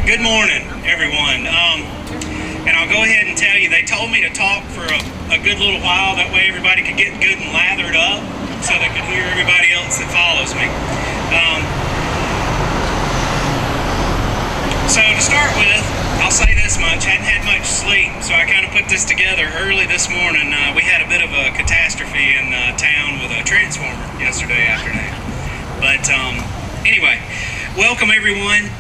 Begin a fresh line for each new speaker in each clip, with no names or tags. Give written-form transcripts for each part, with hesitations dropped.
Good morning, everyone. And I'll go ahead and tell you, they told me to talk for a good little while. That way everybody could get good and lathered up so they could hear everybody else that follows me. So to start with, I'll say this much. Hadn't had much sleep, so I kind of put this together early this morning. We had a bit of a catastrophe in town with a transformer yesterday afternoon. But anyway, welcome everyone.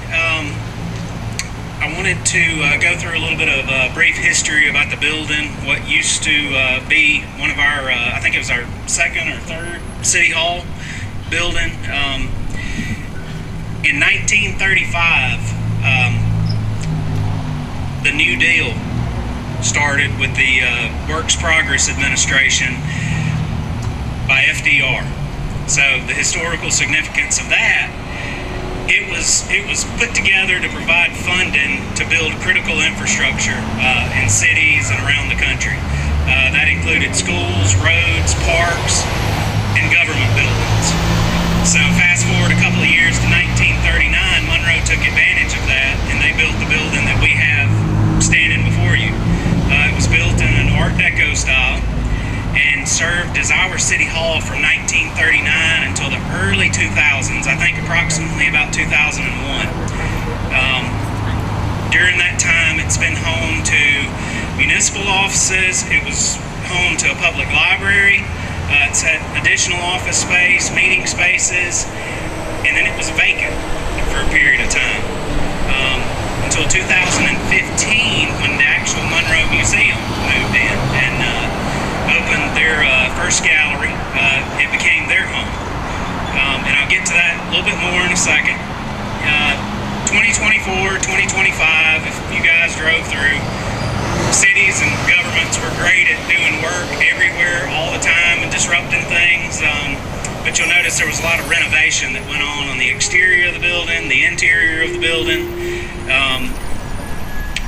I wanted to go through a little bit of a brief history about the building, what used to be one of our, I think it was our second or third City Hall building. In 1935, the New Deal started with the Works Progress Administration by FDR. So the historical significance of that, it was put together to provide funding to build critical infrastructure in cities and around the country. That included schools, roads, parks, and government buildings. So fast forward a couple of years to 1939, Monroe took advantage of that, and they built the building that we have standing before you. It was built in an Art Deco style and served as our City Hall from 1939 until the early 2000s, I think approximately about 2001. During that time, it's been home to municipal offices, it was home to a public library, it's had additional office space, meeting spaces, and then it was vacant for a period of time. Until 2015, when the actual Monroe Museum moved in and opened their first gallery. It became their home. And I'll get to that a little bit more in a second. 2024, 2025, if you guys drove through, cities and governments were great at doing work everywhere, all the time, and disrupting things. But you'll notice there was a lot of renovation that went on the exterior of the building, the interior of the building.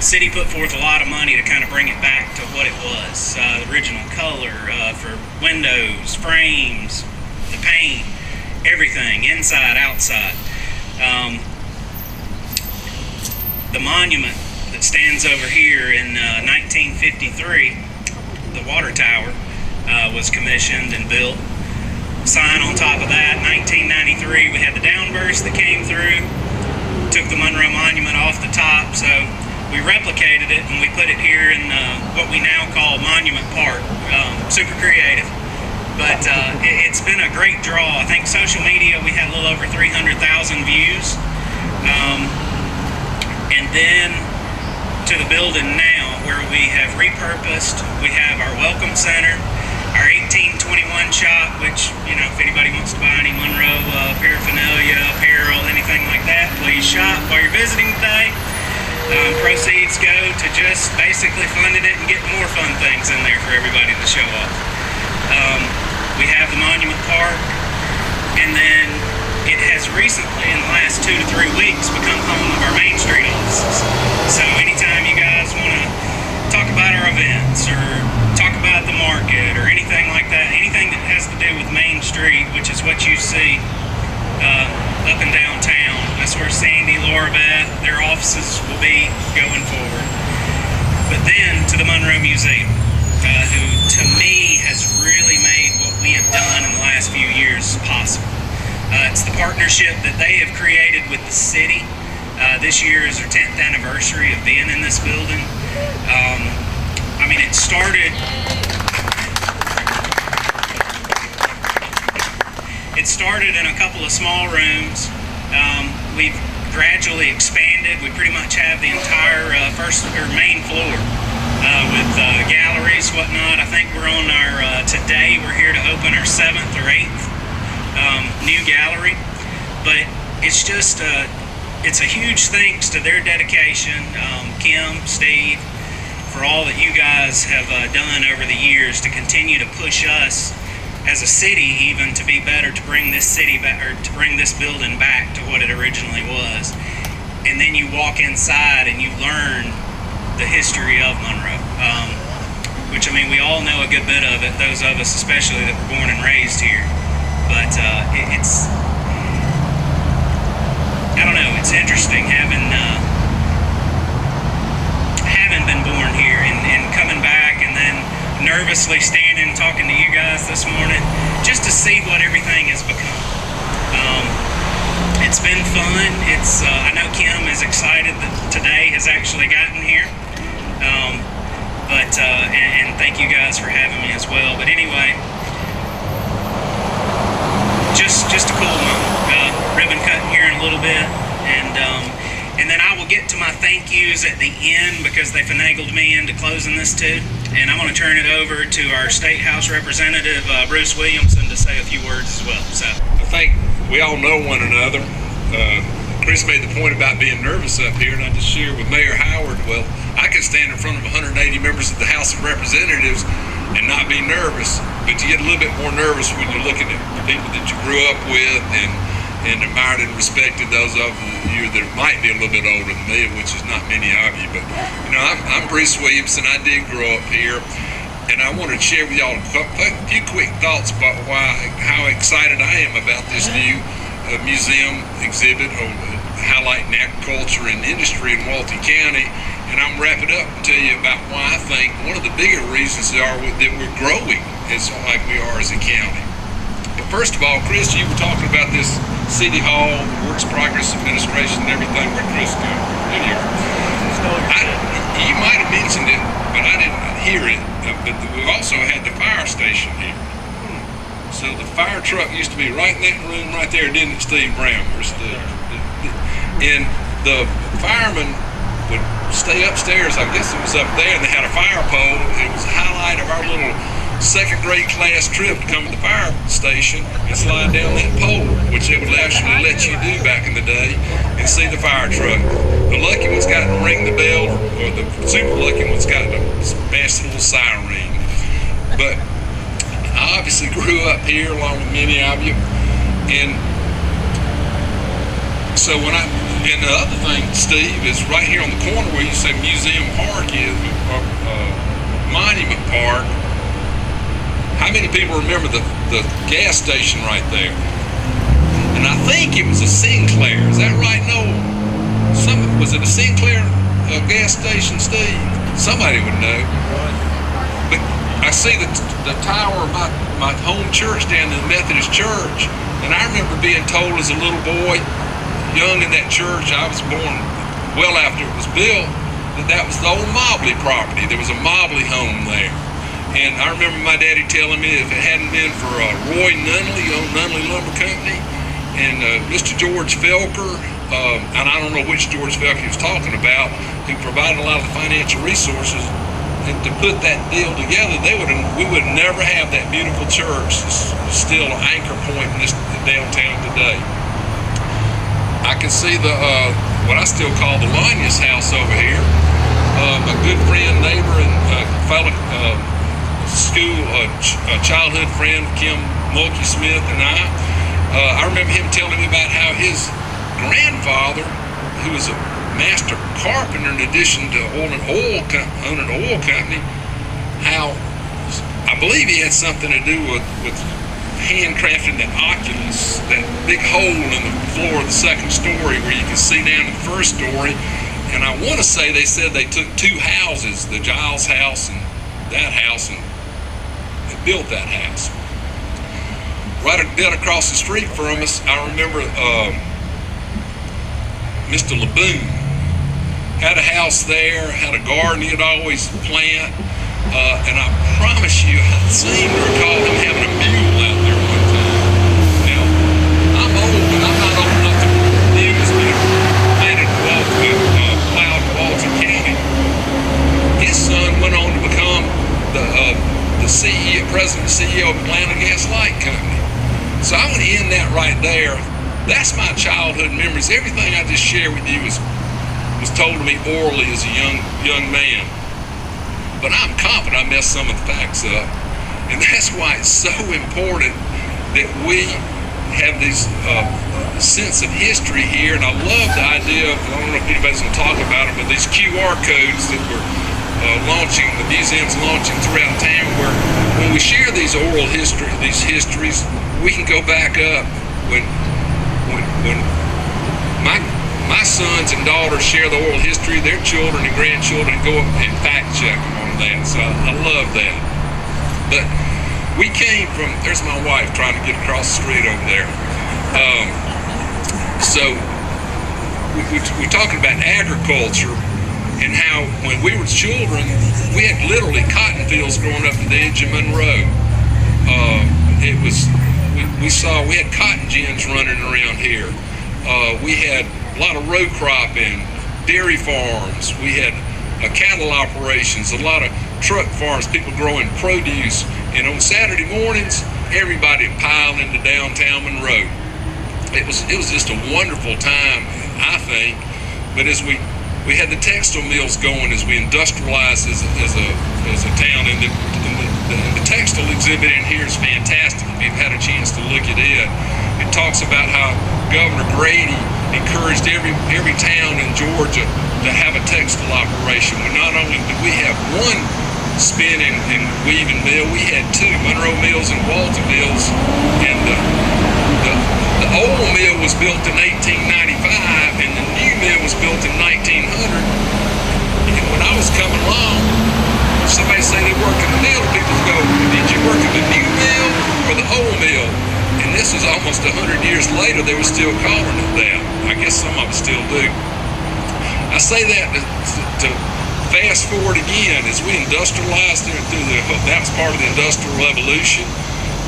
City put forth a lot of money to kind of bring it back to what it was. The original color for windows, frames, the paint, everything, inside, outside. The monument that stands over here in 1953, the water tower, was commissioned and built. Sign on top of that, 1993, we had the downburst that came through, took the Monroe Monument off the top, so we replicated it and we put it here in what we now call Monument Park. Super creative, but it's been a great draw. I think social media, we had a little over 300,000 views. And then to the building now, where we have repurposed, we have our Welcome Center, our 1821 shop, which, you know, if anybody wants to buy any Monroe paraphernalia, apparel, anything like that, please shop while you're visiting today. Proceeds go to just basically funding it and getting more fun things in there for everybody to show off. We have the Monument Park, and then it has recently, in the last 2 to 3 weeks, become home of our Main Street offices. So anytime you guys want to talk about our events or talk about the market or anything like that, anything that has to do with Main Street, which is what you see up and downtown, that's where Sandy, Laura Beth, their offices will be going forward. But then to the Monroe Museum, who to me has really made what we have done in the last few years possible. It's the partnership that they have created with the city. This year is their 10th anniversary of being in this building. I mean, it started in a couple of small rooms. We've gradually expanded. We pretty much have the entire main floor with galleries, whatnot. I think we're on our, today we're here to open our 7th or 8th new gallery. But it's just, it's a huge thanks to their dedication, Kim, Steve, for all that you guys have done over the years to continue to push us as a city even to be better, to bring this city back, or to bring this building back to what it originally was. And then you walk inside and you learn the history of Monroe, which, I mean, we all know a good bit of it, those of us especially that were born and raised here. But it's, I don't know, it's interesting having nervously standing talking to you guys this morning just to see what everything has become. It's been fun. I know Kim is excited that today has actually gotten here. And thank you guys for having me as well. But anyway, just a cool moment. Ribbon cutting here in a little bit, and then I will get to my thank yous at the end because they finagled me into closing this too. And I'm going to turn it over to our State House Representative Bruce Williamson to say a few words as well. So
I think we all know one another. Chris made the point about being nervous up here, and I just share with Mayor Howard. Well, I can stand in front of 180 members of the House of Representatives and not be nervous, but you get a little bit more nervous when you're looking at the people that you grew up with and admired and respected, those of you that might be a little bit older than me, which is not many of you. But you know, I'm Bruce Williamson. I did grow up here, and I wanted to share with y'all a few quick thoughts about how excited I am about this new museum exhibit highlighting agriculture and industry in Walton County. And I'm wrapping up and tell you about why I think one of the bigger reasons that we're growing like we are as a county. But first of all, Chris, you were talking about this City Hall, the Works Progress Administration, and everything. Where'd Chris go? You might have mentioned it, but I didn't hear it. But we've also had the fire station here. So the fire truck used to be right in that room right there, didn't it, Steve Brown? And the firemen would stay upstairs, I guess it was up there, and they had a fire pole. It was a highlight of our little second grade class trip to come to the fire station and slide down that pole, which they would actually let you do back in the day, and see the fire truck. The lucky ones got to ring the bell, or the super lucky ones got to smash the little siren ring. But I obviously grew up here along with many of you, and so and the other thing, Steve, is right here on the corner where you say Museum Park is, Monument Park. How many people remember the gas station right there? And I think it was a Sinclair. Is that right, Noel? Was it a Sinclair gas station, Steve? Somebody would know. But I see the tower of my home church down in the Methodist Church, and I remember being told as a little boy, young in that church, I was born well after it was built, that was the old Mobley property. There was a Mobley home there. And I remember my daddy telling me if it hadn't been for Roy Nunley, who owned Nunley Lumber Company, and Mr. George Felker, and I don't know which George Felker he was talking about, who provided a lot of the financial resources, and to put that deal together, we would never have that beautiful church that's still an anchor point in this downtown today. I can see what I still call the Lanius house over here. My good friend, neighbor, and fellow childhood friend, Kim Mulkey Smith, and I remember him telling me about how his grandfather, who was a master carpenter in addition to owning an oil company, how I believe he had something to do with handcrafting that oculus, that big hole in the floor of the second story where you can see down to the first story. And I want to say they said they took two houses, the Giles house and that house, and they built that house. Right down across the street from us, I remember Mr. LeBoon had a house there, had a garden he'd always plant, and I promise you, I seem to recall him having a mule out there one time. Now, I'm old, but I'm not old enough to mules being planted plowed in Walton County. His son went on to become the CEO, president and CEO of Atlanta Gas Light Company. So I'm going to end that right there. That's my childhood memories. Everything I just shared with you was told to me orally as a young man. But I'm confident I messed some of the facts up. And that's why it's so important that we have this sense of history here. And I love the idea of, I don't know if anybody's going to talk about it, but these QR codes that we're launching, the museum's launching throughout town, where when we share these oral history, these histories, we can go back up when my sons and daughters share the oral history, their children and grandchildren go up and fact check them on that. So I love that. But we came from, there's my wife trying to get across the street over there. So we're talking about agriculture and how when we were children, we had literally cotton fields growing up to the edge of Monroe. We had cotton gins running around here. We had a lot of row cropping, dairy farms. We had cattle operations, a lot of truck farms, people growing produce. And on Saturday mornings, everybody would pile into downtown Monroe. It was just a wonderful time, I think. But as we had the textile mills going, as we industrialized as a town, and the textile exhibit in here is fantastic. If you've had a chance to look at it, it talks about how Governor Grady encouraged every town in Georgia to have a textile operation. Not only did we have one spinning and weaving mill, we had two, Monroe Mills and Walton Mills, and the old mill was built in 1895 and the new mill was built in 1900. And when I was coming along, somebody say they worked in the mill, people go, did you work in the new mill or the old mill? And this is almost 100 years later, they were still calling it that. I guess some of them still do. I say that to fast forward again, as we industrialized that was part of the Industrial Revolution.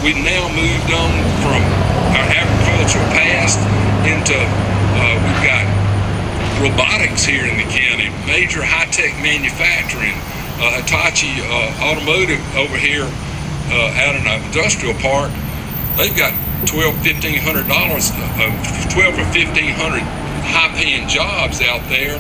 We've now moved on from our agricultural past into, we've got robotics here in the county, major high-tech manufacturing, Hitachi Automotive over here out in an industrial park. They've got $1,200 or $1,500 high-paying jobs out there.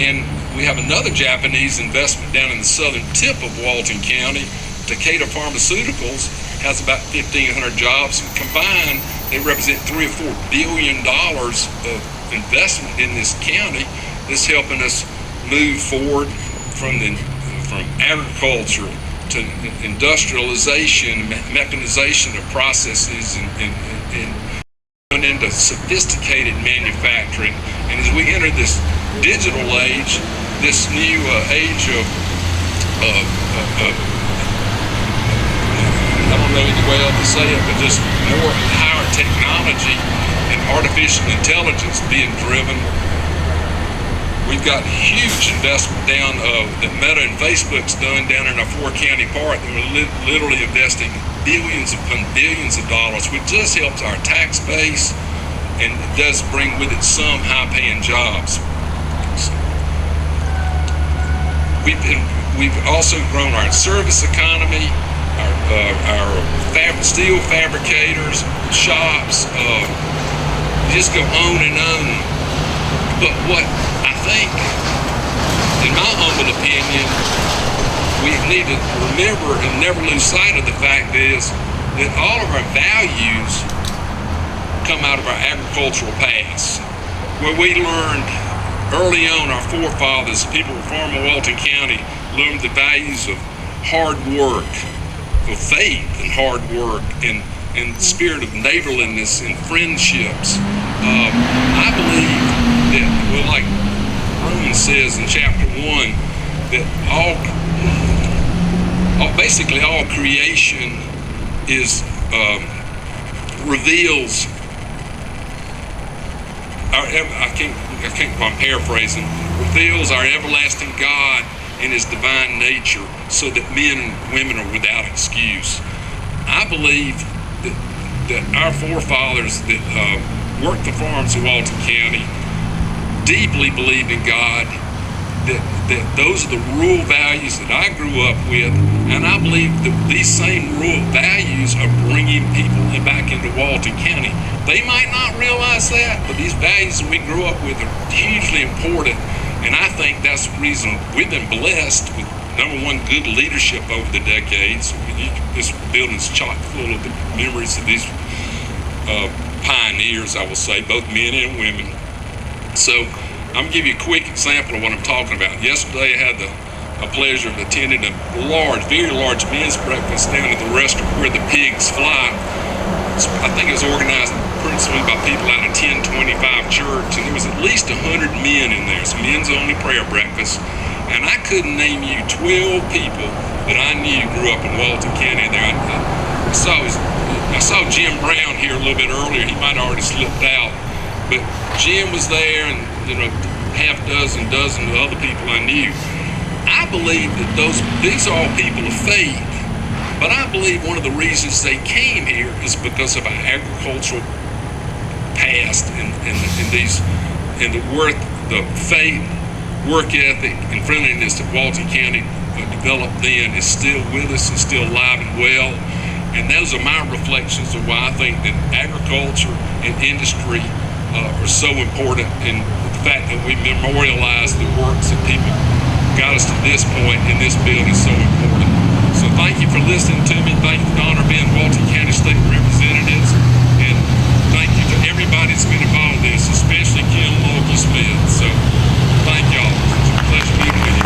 And we have another Japanese investment down in the southern tip of Walton County. Takeda Pharmaceuticals has about 1,500 jobs, and combined they represent $3 or $4 billion of investment in this county. This helping us move forward from agriculture to industrialization, mechanization of processes, and into sophisticated manufacturing. And as we enter this digital age, this new age of I don't know any way else to say it, but just more higher technology and artificial intelligence being driven. We've got huge investment down that Meta and Facebook's done down in our 4-county park. We're literally investing billions upon billions of dollars, which just helps our tax base and does bring with it some high-paying jobs. We've also grown our service economy, our steel fabricators, shops, just go on and on. But what I think, in my humble opinion, we need to remember and never lose sight of the fact is that all of our values come out of our agricultural past, where we learned early on, our forefathers, people from Walton County, learned the values of hard work, of faith and hard work, and the spirit of neighborliness and friendships. I believe that, well, like Romans says in chapter 1, that basically all creation is reveals I'm paraphrasing, reveals our everlasting God and His divine nature, so that men and women are without excuse. I believe that our forefathers that worked the farms of Walton County deeply believed in God, that those are the rural values that I grew up with, and I believe that these same rural values are bringing people back into Walton County. They might not realize that, but these values that we grew up with are hugely important, and I think that's the reason we've been blessed with, number one, good leadership over the decades. This building's chock full of the memories of these pioneers, I will say, both men and women. So I'm going to give you a quick example of what I'm talking about. Yesterday I had the pleasure of attending a very large men's breakfast down at the restaurant where the pigs fly. I think it was organized principally by people out of 1025 Church, and there was at least 100 men in there. It's a men's only prayer breakfast. and I couldn't name you 12 people that I knew grew up in Walton County. There, I saw Jim Brown here a little bit earlier. He might have already slipped out, but Jim was there, and half dozen of other people I knew. I believe that these are all people of faith, but I believe one of the reasons they came here is because of our agricultural past and the faith, work ethic, and friendliness that Walton County developed then is still with us and still alive and well. And those are my reflections of why I think that agriculture and industry are so important, and the fact that we memorialize the works that people got us to this point in this building is so important. So thank you for listening to me. Thank you for the honor of being Walton County State Representatives. And thank you to everybody that's been involved in this, especially Kim Logie Smith. So thank y'all. It's a pleasure being with you.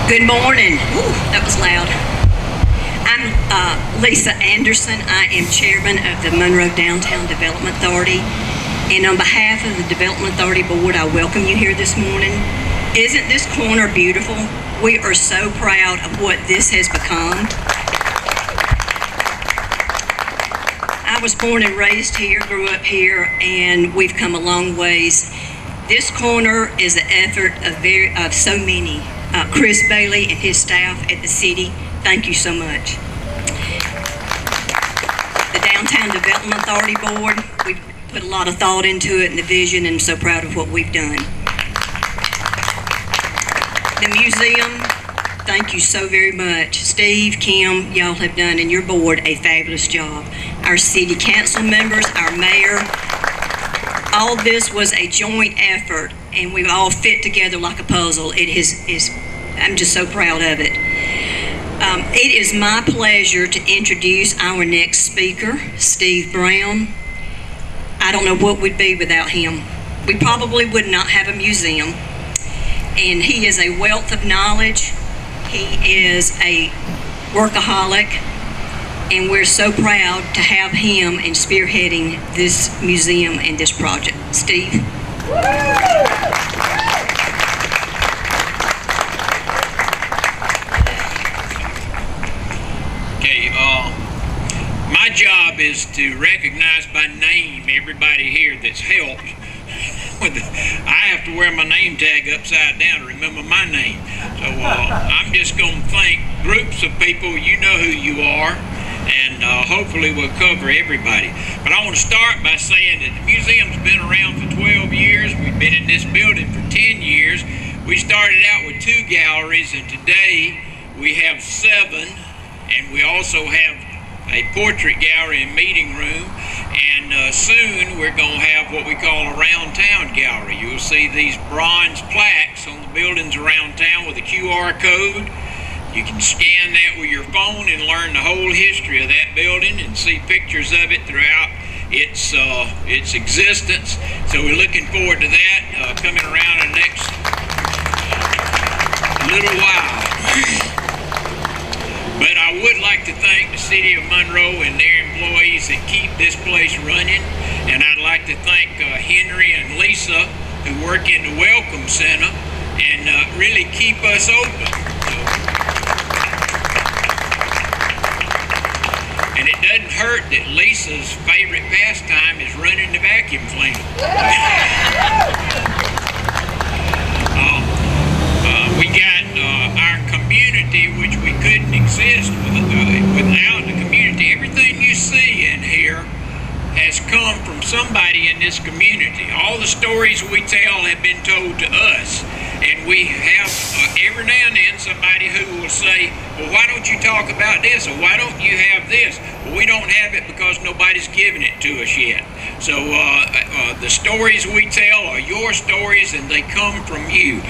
Good morning. Ooh, that was loud. I'm Lisa Anderson. I am chairman of the Monroe Downtown Development Authority. And on behalf of the Development Authority Board, I welcome you here this morning. Isn't this corner beautiful? We are so proud of what this has become. I was born and raised here, grew up here, and we've come a long ways. This corner is the effort of so many. Chris Bailey and his staff at the city, thank you so much. The Downtown Development Authority Board, we put a lot of thought into it and the vision, and so proud of what we've done. The museum, thank you so very much. Steve, Kim, y'all have done, and your board, a fabulous job. Our city council members, our mayor, all this was a joint effort, and we all fit together like a puzzle. I'm just so proud of it. It is my pleasure to introduce our next speaker, Steve Brown. I don't know what we'd be without him. We probably would not have a museum. And he is a wealth of knowledge. He is a workaholic. And we're so proud to have him in spearheading this museum and this project. Steve?
Okay, my job is to recognize by name everybody here that's helped. I have to wear my name tag upside down to remember my name. So I'm just going to thank groups of people. You know who you are, and hopefully we'll cover everybody. But I want to start by saying that the museum's been around for 12 years. We've been in this building for 10 years. We started out with 2 galleries, and today we have 7, and we also have a portrait gallery and meeting room, and soon we're going to have what we call a round town gallery. You'll see these bronze plaques on the buildings around town with a QR code. You can scan that with your phone and learn the whole history of that building and see pictures of it throughout its existence. So we're looking forward to that coming around in the next little while. But I would like to thank the city of Monroe and their employees that keep this place running. And I'd like to thank Henry and Lisa, who work in the Welcome Center and really keep us open. And it doesn't hurt that Lisa's favorite pastime is running the vacuum cleaner. We got our community, which we couldn't exist without the community. Everything you see in here has come from somebody in this community. All the stories we tell have been told to us. And we have every now and then somebody who will say, well, why don't you talk about this? Or why don't you have this? Well, we don't have it because nobody's given it to us yet. So the stories we tell are your stories, and they come from you.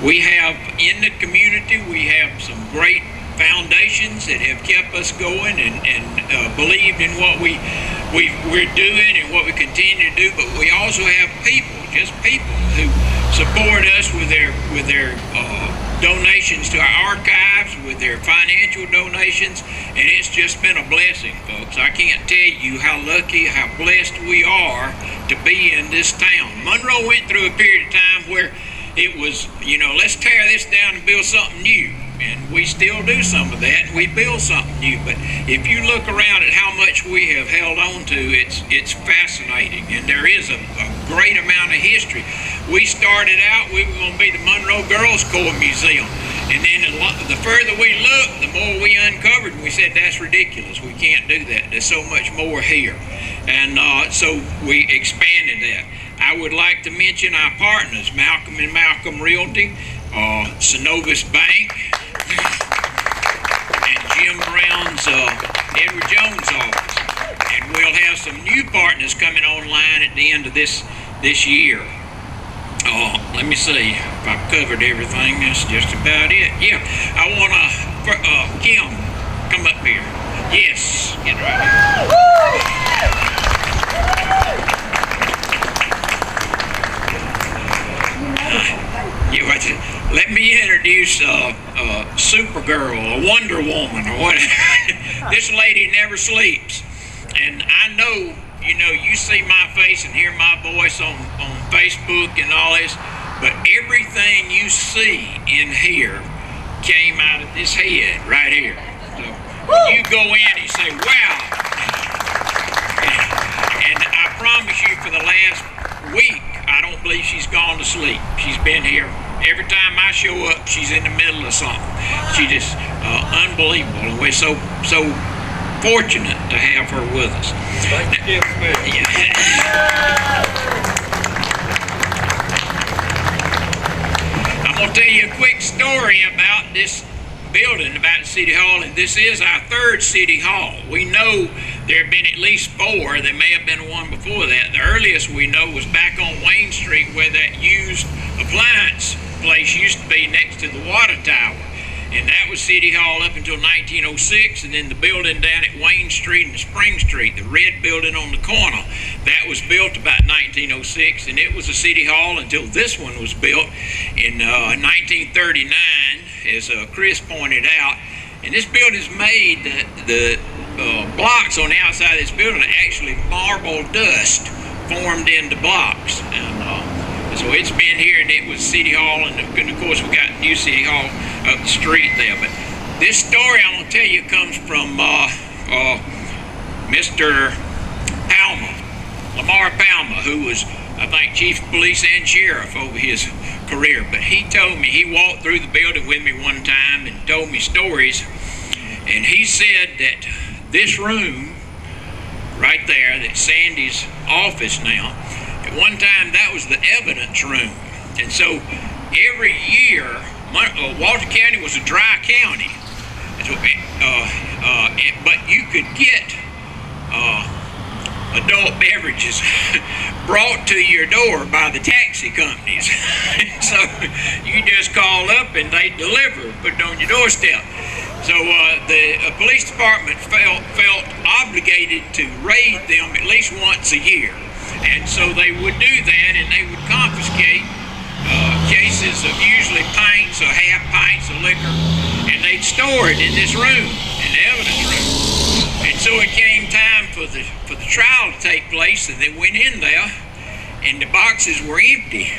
We have in the community, we have some great foundations that have kept us going and believed in what we're doing and what we continue to do. But we also have people, just people who support us with their donations to our archives, with their financial donations, and it's just been a blessing, folks. I can't tell you how lucky, how blessed we are to be in this town. Monroe went through a period of time where it was, let's tear this down and build something new. And we still do some of that. We build something new. But if you look around at how much we have held on to, it's fascinating. And there is a great amount of history. We started out, we were going to be the Monroe Girls Corps Museum. And then the further we looked, the more we uncovered. And we said, that's ridiculous. We can't do that. There's so much more here. And so we expanded that. I would like to mention our partners, Malcolm and Malcolm Realty, Synovus Bank, and Jim Brown's Edward Jones office. And we'll have some new partners coming online at the end of this year. Let me see if I've covered everything. That's just about it. Yeah, I want to, Kim, come up here. Yes, get right here. Let me introduce Supergirl, a Wonder Woman, or whatever. This lady never sleeps. And I know, you see my face and hear my voice on Facebook and all this, but everything you see in here came out of this head right here. So when you go in and say, wow. And I promise you, for the last week, I don't believe she's gone to sleep. She's been here. Every time I show up, she's in the middle of something. She just unbelievable. And we're so fortunate to have her with us.
Thank you.
I'm going to tell you a quick story about this building, about City Hall, and this is our third City Hall. We know there have been at least 4. There may have been one before that. The earliest we know was back on Wayne Street, where that used appliance place used to be next to the water tower. And that was City Hall up until 1906, and then the building down at Wayne Street and Spring Street, the red building on the corner, that was built about 1906, and it was a City Hall until this one was built in 1939, as Chris pointed out. And this building's made, the blocks on the outside of this building are actually marble dust formed into blocks. And so it's been here, and it was City Hall, and of course we got new City Hall up the street there. But this story I'm going to tell you comes from Mr. Palmer, Lamar Palmer, who was, I think, chief of police and sheriff over his career. But he told me, he walked through the building with me one time and told me stories, and he said that this room right there, that's Sandy's office now, at one time that was the evidence room. And so every year, Walton County was a dry county, but you could get adult beverages brought to your door by the taxi companies. So you just call up and they deliver, put it on your doorstep. So the police department felt obligated to raid them at least once a year. And so they would do that, and they would confiscate cases of usually pints or half pints of liquor, and they'd store it in this room, in the evidence room. And so it came time for the trial to take place, and they went in there, and the boxes were empty.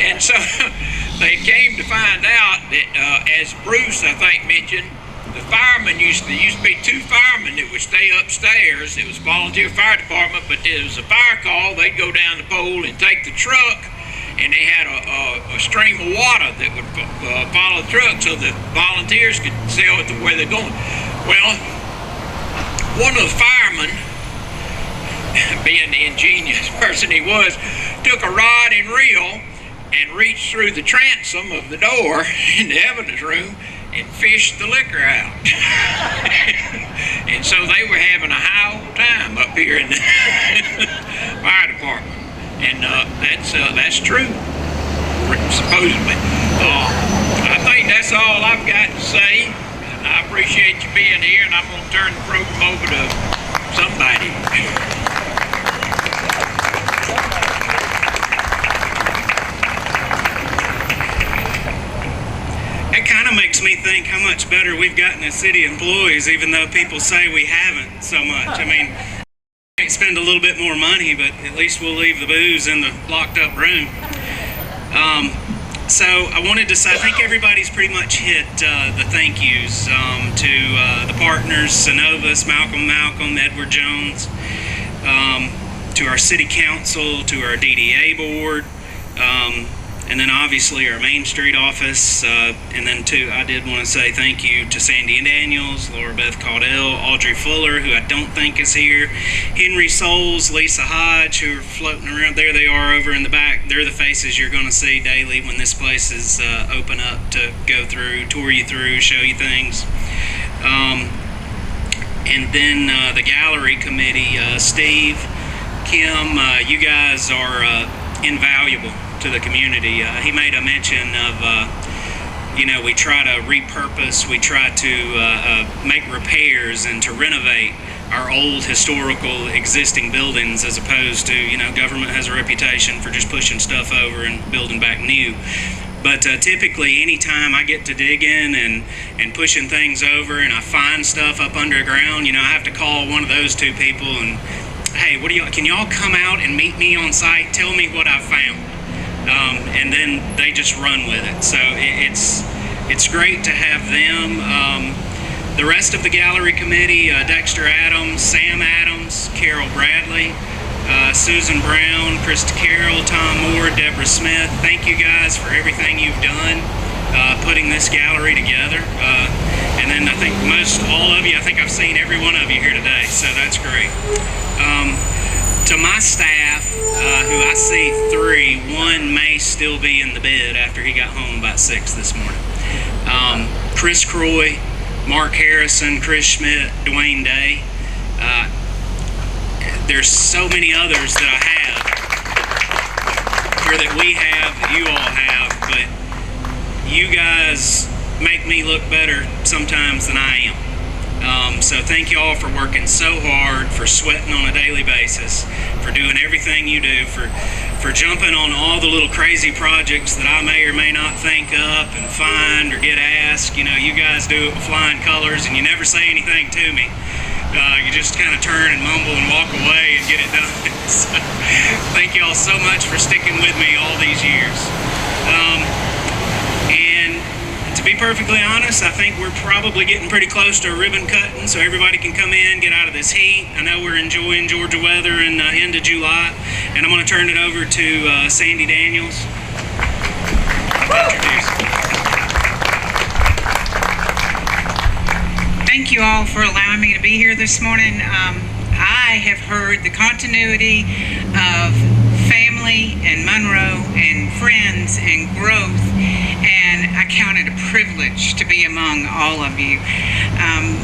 And so they came to find out that, as Bruce, I think, mentioned, the firemen used to be 2 firemen that would stay upstairs. It was a volunteer fire department, but there was a fire call. They'd go down the pole and take the truck, and they had a stream of water that would follow the truck so the volunteers could sail it to where they're going. Well, one of the firemen, being the ingenious person he was, took a rod and reel and reached through the transom of the door in the evidence room and fished the liquor out. And so they were having a high old time up here in the fire department. And that's true, supposedly. I think that's all I've got to say. I appreciate you being here, and I'm going to turn the program over to somebody.
of makes me think how much better we've gotten as city employees, even though people say we haven't so much. I mean, we might spend a little bit more money, but at least we'll leave the booze in the locked up room. So I wanted to say, I think everybody's pretty much hit the thank yous to the partners, Synovus, Malcolm, Edward Jones, to our city council, to our DDA board, and then obviously our Main Street office, and then I did want to say thank you to Sandy Daniels, Laura Beth Caudell, Audrey Fuller, who I don't think is here, Henry Souls, Lisa Hodge, who are floating around. There they are over in the back. They're the faces you're going to see daily when this place is open up to go through, tour you through, show you things. And then the gallery committee, Steve, Kim, you guys are invaluable to the community. He made a mention of, we try to repurpose, we try to make repairs and to renovate our old historical existing buildings, as opposed to, government has a reputation for just pushing stuff over and building back new. But typically, anytime I get to digging and pushing things over and I find stuff up underground, I have to call one of those two people and, hey, can y'all come out and meet me on site? Tell me what I found. And then they just run with it. So it's great to have them. The rest of the gallery committee, Dexter Adams, Sam Adams, Carol Bradley, Susan Brown, Krista Carroll, Tom Moore, Deborah Smith, thank you guys for everything you've done putting this gallery together. And then I think all of you, I think I've seen every one of you here today, so that's great. To my staff, who I see 3, one may still be in the bed after he got home about 6 this morning. Chris Croy, Mark Harrison, Chris Schmidt, Dwayne Day. There's so many others that I have, or that we have, that you all have, but you guys make me look better sometimes than I am. So thank you all for working so hard, for sweating on a daily basis, for doing everything you do, for jumping on all the little crazy projects that I may or may not think up and find or get asked. You guys do it with flying colors and you never say anything to me. You just kind of turn and mumble and walk away and get it done. So, thank you all so much for sticking with me all these years. And to be perfectly honest, I think we're probably getting pretty close to a ribbon cutting, so everybody can come in, get out of this heat. I know we're enjoying Georgia weather in end of July, and I'm going to turn it over to Sandy Daniels.
Thank you all for allowing me to be here this morning. I have heard the continuity of family and Monroe and friends and growth, and I count it a privilege to be among all of you.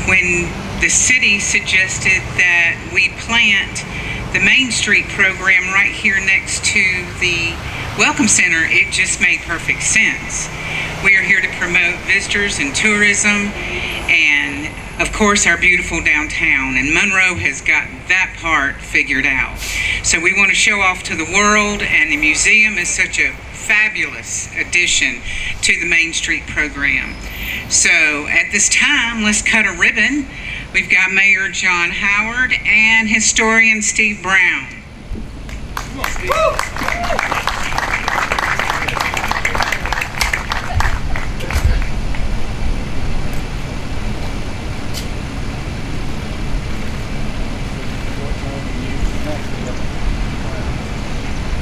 When the city suggested that we plant the Main Street program right here next to the Welcome Center, it just made perfect sense. We are here to promote visitors and tourism and, of course, our beautiful downtown, and Monroe has got that part figured out. So we want to show off to the world, and the museum is such a fabulous addition to the Main Street program. So at this time, let's cut a ribbon. We've got Mayor John Howard and historian Steve Brown. Come on, Steve.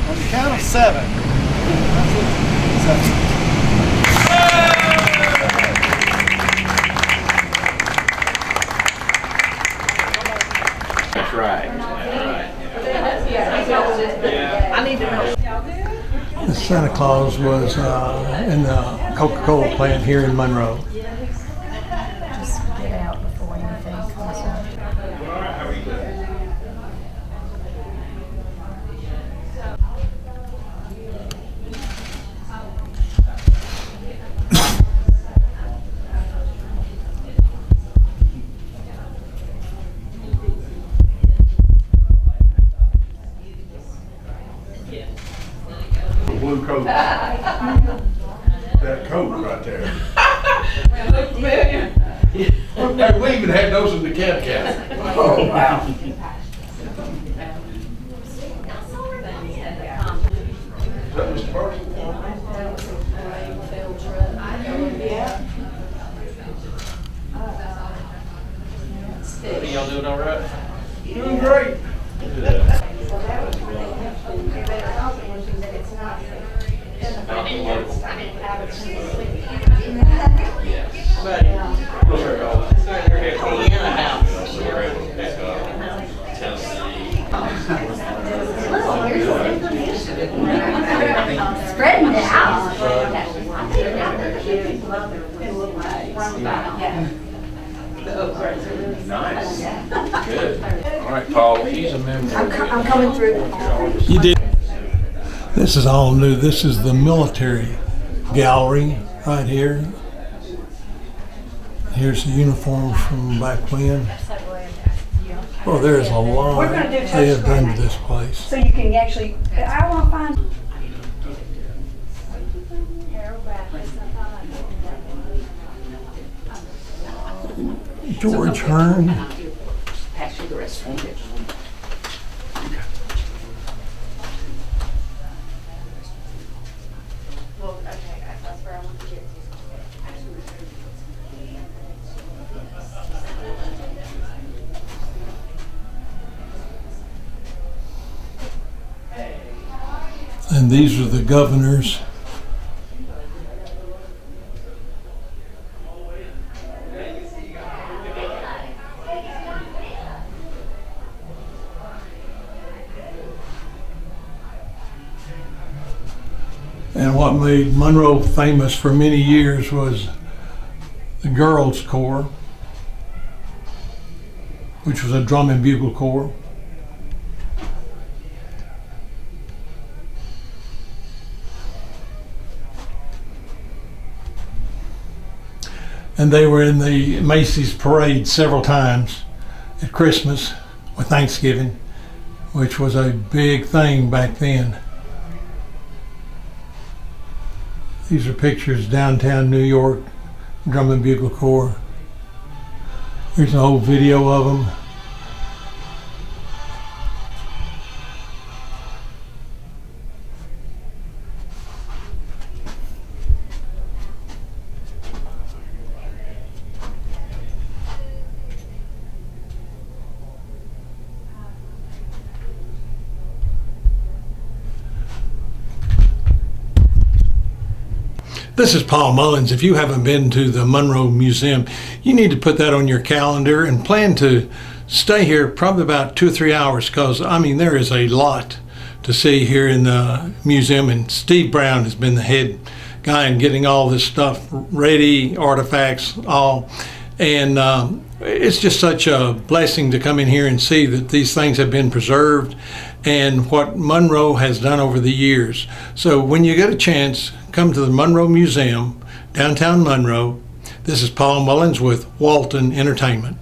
On the count of 7.
That's right.
I need to know.
Santa Claus was in the Coca-Cola plant here in Monroe.
Just get out before anything comes up.
Blue coat. That coat right there.
even had those in the cat.
Oh, wow.
That was the first one.
Y'all doing all right?
Doing great.
Spreading it out.
Nice. Good. All right, Paul, he's a member.
I'm coming through.
You did. This is all new. This is the military gallery right here. Here's the uniforms from back when. Oh, there's a lot
We're gonna do
they have done
touchscreen.
to this place.
So you can actually, I want to find.
George Hearn.
Pass you the rest of it.
And these are the governors. And what made Monroe famous for many years was the Girls Corps, which was a drum and bugle corps. And they were in the Macy's parade several times at Christmas or Thanksgiving, which was a big thing back then. These are pictures downtown New York, Drum and Bugle Corps. Here's an old video of them. This is Paul Mullins. If you haven't been to the Monroe Museum, you need to put that on your calendar and plan to stay here probably about 2 or 3 hours, because I mean there is a lot to see here in the museum, and Steve Brown has been the head guy in getting all this stuff ready, artifacts, all. And it's just such a blessing to come in here and see that these things have been preserved and what Monroe has done over the years. So when you get a chance, come to the Monroe Museum, downtown Monroe. This is Paul Mullins with Walton Entertainment.